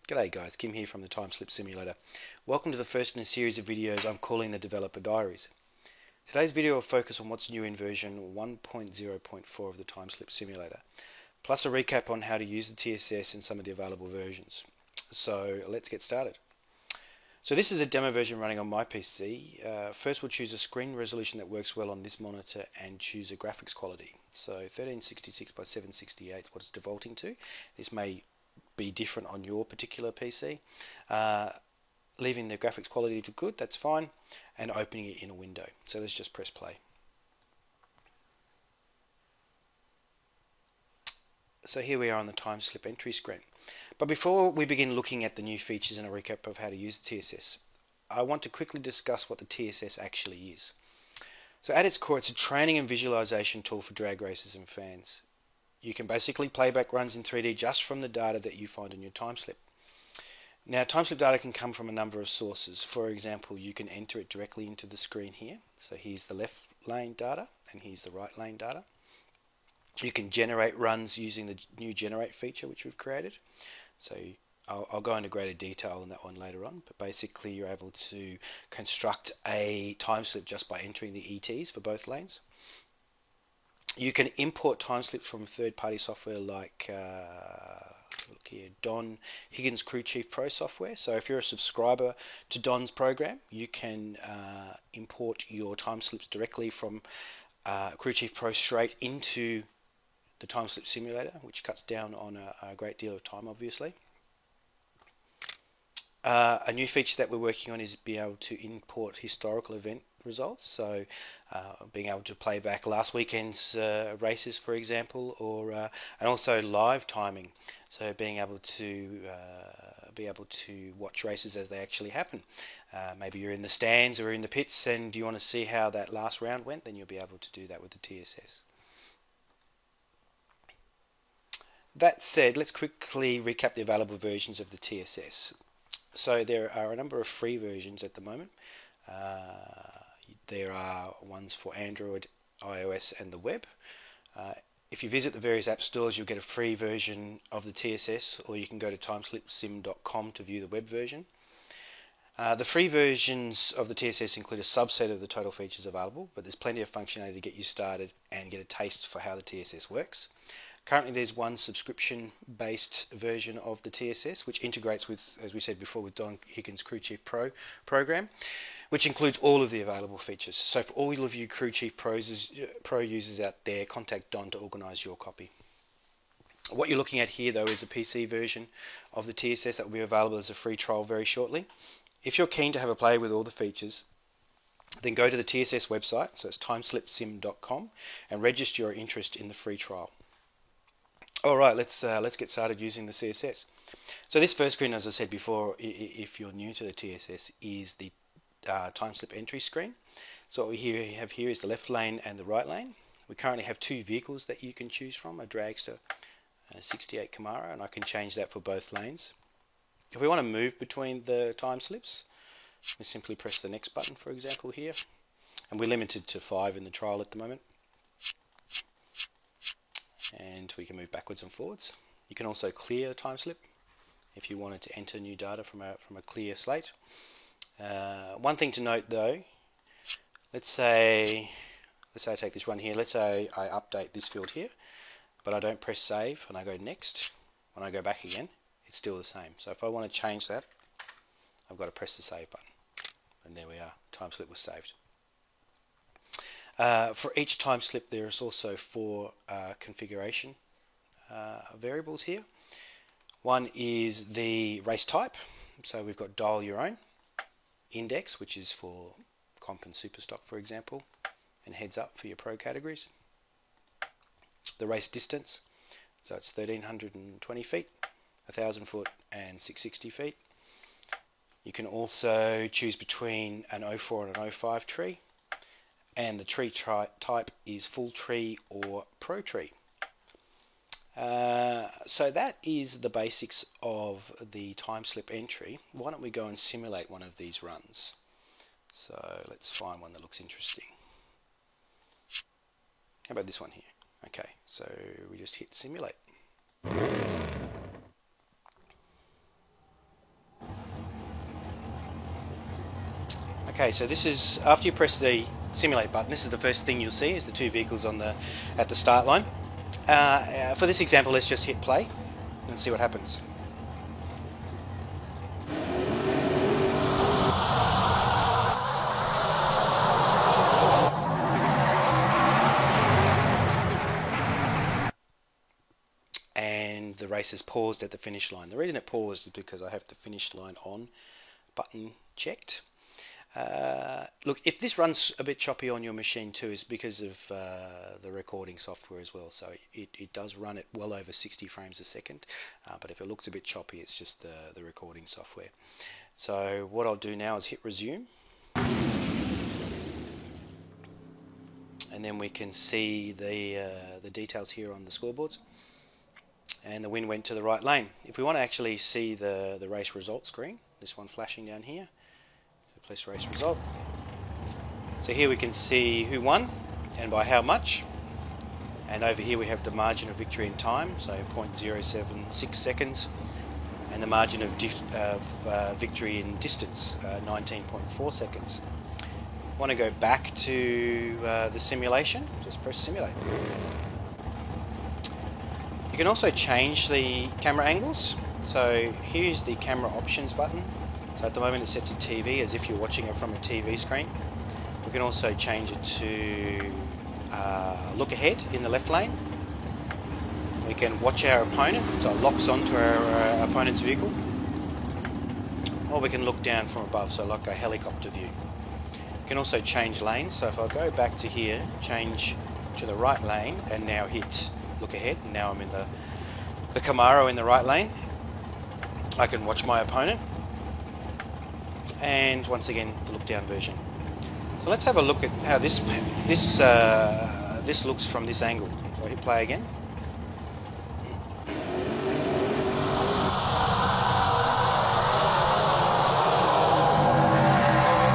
G'day guys, Kim here from the Timeslip Simulator. Welcome to the first in a series of videos I'm calling the Developer Diaries. Today's video will focus on what's new in version 1.0.4 of the Timeslip Simulator, plus a recap on how to use the TSS in some of the available versions. So let's get started. So this is a demo version running on my PC. First we'll choose a screen resolution that works well on this monitor and choose a graphics quality. So 1366 by 768 is what it's defaulting to. This may be different on your particular PC. Leaving the graphics quality to good, that's fine, and opening it in a window. So let's just press play. So here we are on the Timeslip entry screen. But before we begin looking at the new features and a recap of how to use the TSS, I want to quickly discuss what the TSS actually is. So at its core, it's a training and visualization tool for drag racers and fans. You can basically play back runs in 3D just from the data that you find in your Timeslip. Now, Timeslip data can come from a number of sources. For example, you can enter it directly into the screen here. So here's the left lane data and here's the right lane data. You can generate runs using the new generate feature which we've created. So I'll go into greater detail on that one later on, but basically you're able to construct a Timeslip just by entering the ETs for both lanes. You can import Timeslip from third-party software like look here, Don Higgins Crew Chief Pro software. So if you're a subscriber to Don's program, you can import your Timeslips directly from Crew Chief Pro straight into the Timeslip Simulator, which cuts down on a great deal of time, obviously. A new feature that we're working on is being able to import historical event results, so being able to play back last weekend's races, for example, or and also live timing, so being able to watch races as they actually happen. Maybe you're in the stands or in the pits and you want to see how that last round went, then you'll be able to do that with the TSS. That said, let's quickly recap the available versions of the TSS. So there are a number of free versions at the moment. There are ones for Android, iOS and the web. If you visit the various app stores, you'll get a free version of the TSS, or you can go to timeslipsim.com to view the web version. The free versions of the TSS include a subset of the total features available, but there's plenty of functionality to get you started and get a taste for how the TSS works. Currently there's one subscription-based version of the TSS which integrates with, as we said before, with Don Higgins Crew Chief Pro program, which includes all of the available features. So for all of you Crew Chief Pro users out there, contact Don to organise your copy. What you're looking at here though is a PC version of the TSS that will be available as a free trial very shortly. If you're keen to have a play with all the features, then go to the TSS website, so it's timeslipsim.com, and register your interest in the free trial. Alright, let's get started using the CSS. So this first screen, as I said before, if you're new to the TSS, is the Timeslip entry screen. So what we have here is the left lane and the right lane. We currently have two vehicles that you can choose from, a dragster and a 68 Camaro, and I can change that for both lanes. If we want to move between the Timeslips, we simply press the next button, for example, here. And we're limited to 5 in the trial at the moment. And we can move backwards and forwards. You can also clear a Timeslip if you wanted to enter new data from a clear slate. One thing to note though, let's say I take this run here, let's say I update this field here, but I don't press save and I go next. When I go back again, it's still the same. So if I want to change that, I've got to press the save button. And there we are, Timeslip was saved. For each Timeslip there is also 4 configuration variables here. One is the race type, so we've got dial your own, index, which is for comp and super stock, for example, and heads up for your pro categories. The race distance, so it's 1320 feet, 1000 foot and 660 feet. You can also choose between an 04 and an 05 tree. And the tree type is full tree or pro tree. So that is the basics of the Timeslip entry. Why don't we go and simulate one of these runs? So let's find one that looks interesting. How about this one here? Okay, so we just hit simulate. Okay, so this is after you press the simulate button. This is the first thing you'll see is the two vehicles on the at the start line. For this example, let's just hit play and see what happens. And the race is paused at the finish line. The reason it paused is because I have the finish line on button checked. Look, if this runs a bit choppy on your machine too, is because of the recording software as well. So it does run at well over 60 frames a second, but if it looks a bit choppy, it's just the recording software. So what I'll do now is hit resume, and then we can see the details here on the scoreboards. And the win went to the right lane. If we want to actually see the race result screen, this one flashing down here, place race result. So here we can see who won and by how much. And over here we have the margin of victory in time, so 0.076 seconds. And the margin of victory in distance, 19.4 seconds. Want to go back to the simulation, just press simulate. You can also change the camera angles. So here's the camera options button. So at the moment it's set to TV, as if you're watching it from a TV screen. We can also change it to look ahead in the left lane. We can watch our opponent, so it locks onto our opponent's vehicle. Or we can look down from above, so like a helicopter view. We can also change lanes, so if I go back to here, change to the right lane, and now hit look ahead, and now I'm in the Camaro in the right lane. I can watch my opponent. And once again, the look down version. So let's have a look at how this looks from this angle. So I hit play again.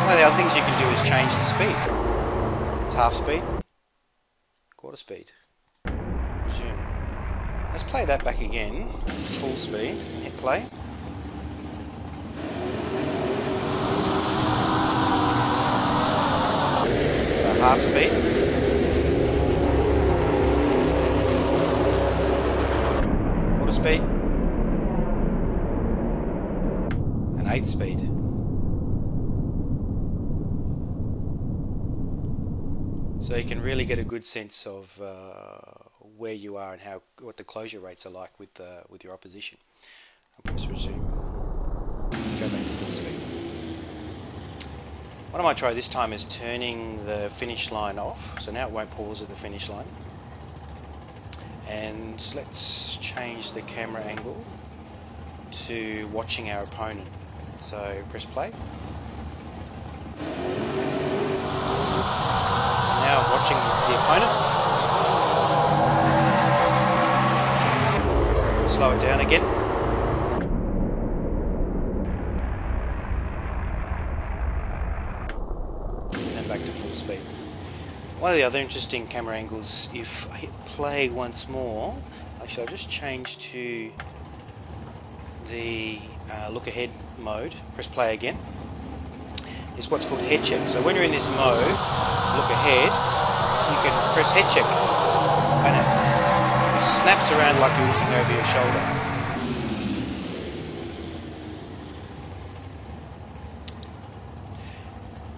One of the other things you can do is change the speed. It's half speed, quarter speed. Resume. Let's play that back again, full speed. Hit play. Half speed, quarter speed, and eighth speed. So you can really get a good sense of where you are and what the closure rates are like with your opposition. I'll press resume. Go back to full speed. What I might try this time is turning the finish line off, so now it won't pause at the finish line. And let's change the camera angle to watching our opponent. So press play. Now I'm watching the opponent. Slow it down again. Back to full speed. One of the other interesting camera angles, if I hit play once more, actually I'll just change to the look ahead mode, press play again, is what's called head check. So when you're in this mode, look ahead, you can press head check and it snaps around like you're looking over your shoulder.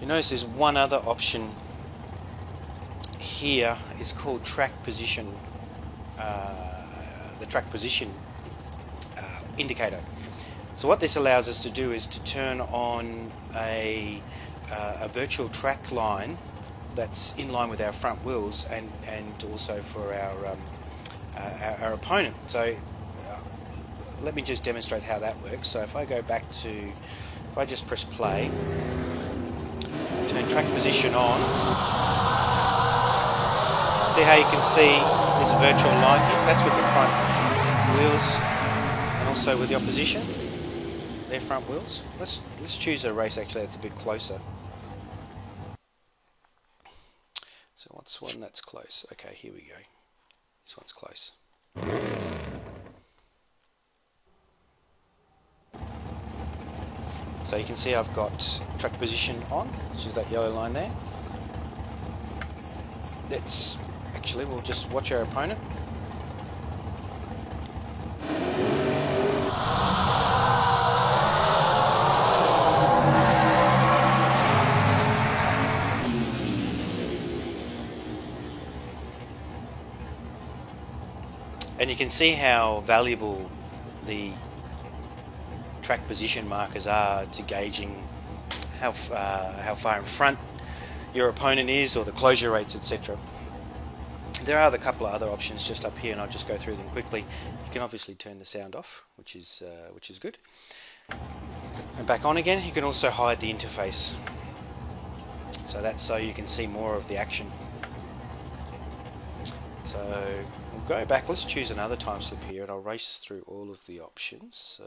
You notice there's one other option here. It's called track position. The track position indicator. So what this allows us to do is to turn on a virtual track line that's in line with our front wheels and also for our opponent. So let me just demonstrate how that works. So if I go back to, if I just press play, turn track position on. See how you can see this virtual line here? That's with the front wheels and also with the opposition, their front wheels. Let's choose a race actually that's a bit closer. So what's one that's close? Okay, here we go. This one's close. So you can see I've got track position on, which is that yellow line there. Let's actually, we'll just watch our opponent. And you can see how valuable the track position markers are to gauging how far in front your opponent is, or the closure rates, etc. There are a couple of other options just up here, and I'll just go through them quickly. You can obviously turn the sound off, which is good. And back on again. You can also hide the interface, so that's so you can see more of the action. So we'll go back, let's choose another time slip here, and I'll race through all of the options. So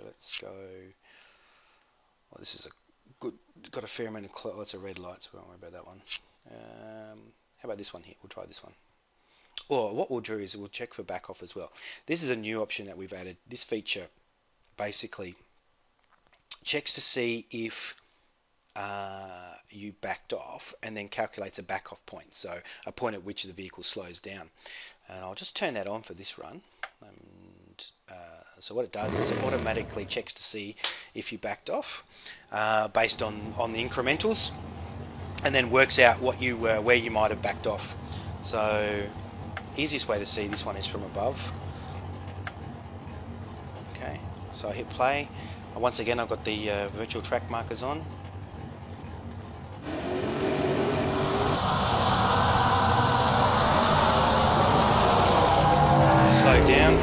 let's go, well, this is a good, got a fair amount of, oh, it's a red light, so we won't worry about that one. How about this one here? We'll try this one. Or what we'll do is we'll check for back off as well. This is a new option that we've added. This feature basically checks to see if you backed off, and then calculates a back off point, so a point at which the vehicle slows down. And I'll just turn that on for this run. And so what it does is it automatically checks to see if you backed off based on the incrementals, and then works out what you where you might have backed off. So easiest way to see this one is from above. Okay, so I hit play. Once again, I've got the virtual track markers on. Slow down.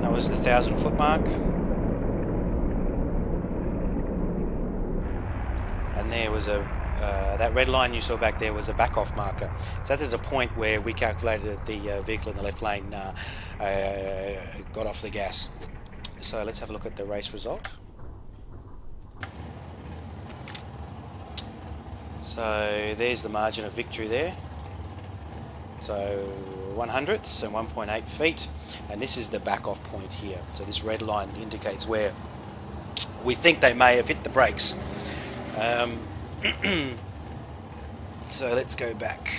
That was the 1,000-foot mark. And there was a that red line you saw back there was a back off marker. So that is a point where we calculated the vehicle in the left lane got off the gas. So let's have a look at the race result. So there's the margin of victory there. So 1/100ths and 1.8 feet, and this is the back off point here. So this red line indicates where we think they may have hit the brakes. So let's go back.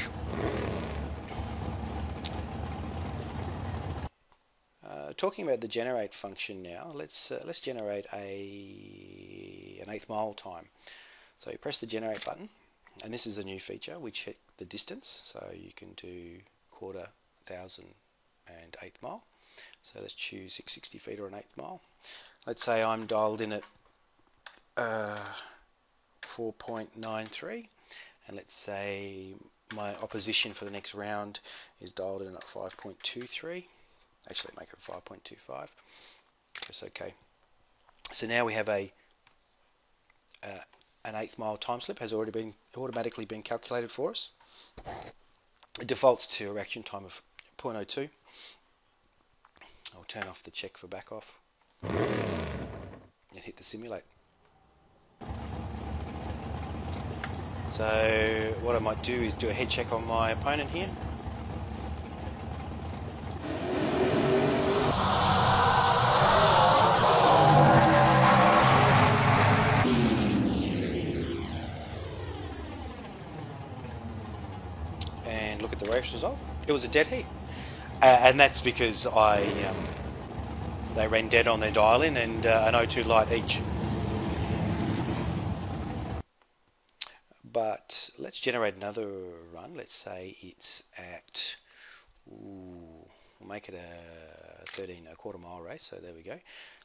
Talking about the generate function now, let's generate an 1/8 mile time. So you press the generate button, and this is a new feature. We check the distance, so you can do 1/4, 1,000 and 1/8 mile. So let's choose 660 feet or an 1/8 mile. Let's say I'm dialed in at 4.93, and let's say my opposition for the next round is dialed in at 5.23. Actually, make it 5.25. Press OK. So now we have an 1/8 mile time slip has already been automatically been calculated for us. It defaults to a reaction time of 0.02. I'll turn off the check for back off and hit the simulate. So what I might do is do a head check on my opponent here. And look at the race result. It was a dead heat. And that's because they ran dead on their dial-in and an O2 light each. But let's generate another run. Let's say it's at, we'll make it a 1/4 mile race. So there we go.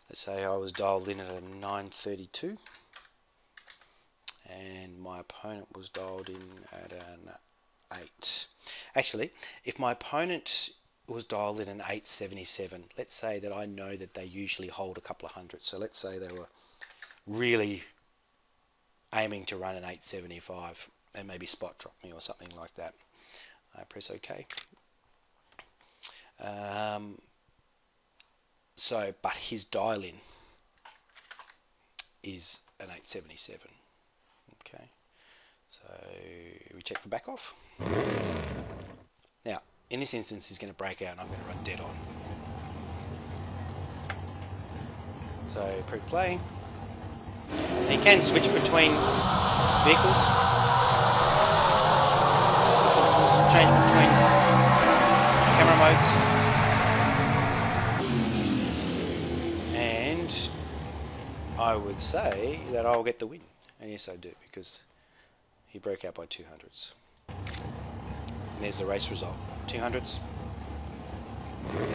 Let's say I was dialed in at a 9:32, and my opponent was dialed in at an 8. Actually, if my opponent was dialed in an 8:77, let's say that I know that they usually hold a couple of hundred. So let's say they were really aiming to run an 8:75 and maybe spot drop me or something like that. I press OK. But his dial-in is an 8:77. Okay, so we check for back off. Now, in this instance, he's going to break out and I'm going to run dead on. So pre-play. You can switch between vehicles, change between camera modes, and I would say that I'll get the win, and yes I do, because he broke out by 200s. And there's the race result, 200s.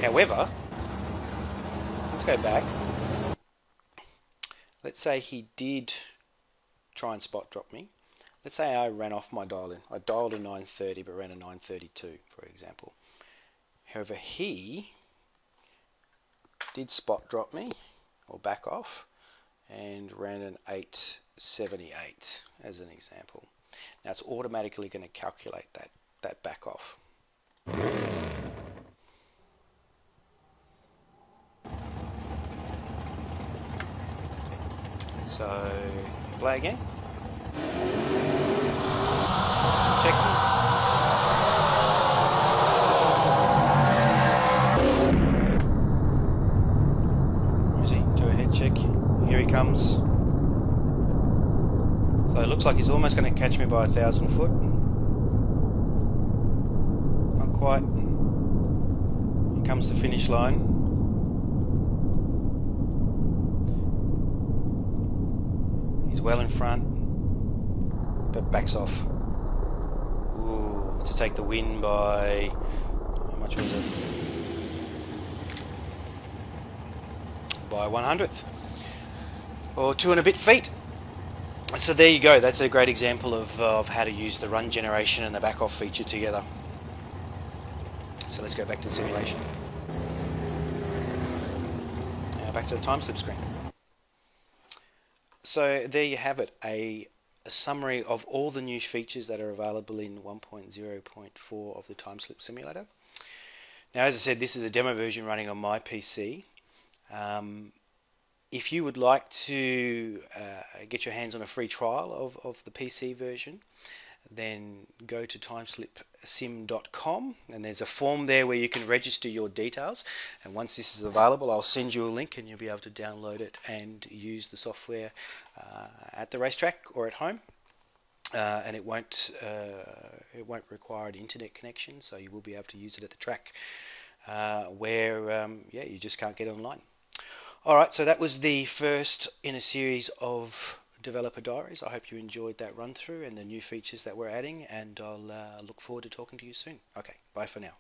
However, let's go back. Let's say he did try and spot drop me. Let's say I ran off my dial in. I dialed a 930 but ran a 932, for example. However, he did spot drop me, or back off, and ran an 878 as an example. Now it's automatically going to calculate that back off. So play again. Check. Where is he? Do a head check. Here he comes. So it looks like he's almost going to catch me by 1,000 foot. Not quite. Here comes the finish line. He's well in front, but backs off. Ooh, to take the win by, how much was it? By 1/100th, or 2 and a bit feet. So there you go. That's a great example of how to use the run generation and the back off feature together. So let's go back to the simulation. Now back to the time slip screen. So there you have it, a summary of all the new features that are available in 1.0.4 of the Timeslip Simulator. Now, as I said, this is a demo version running on my PC. If you would like to get your hands on a free trial of the PC version, then go to timeslipsim.com, and there's a form there where you can register your details, and once this is available I'll send you a link and you'll be able to download it and use the software at the racetrack or at home, and it won't require an internet connection, so you will be able to use it at the track where you just can't get online. Alright, so that was the first in a series of developer diaries. I hope you enjoyed that run through and the new features that we're adding, and I'll look forward to talking to you soon. Okay, bye for now.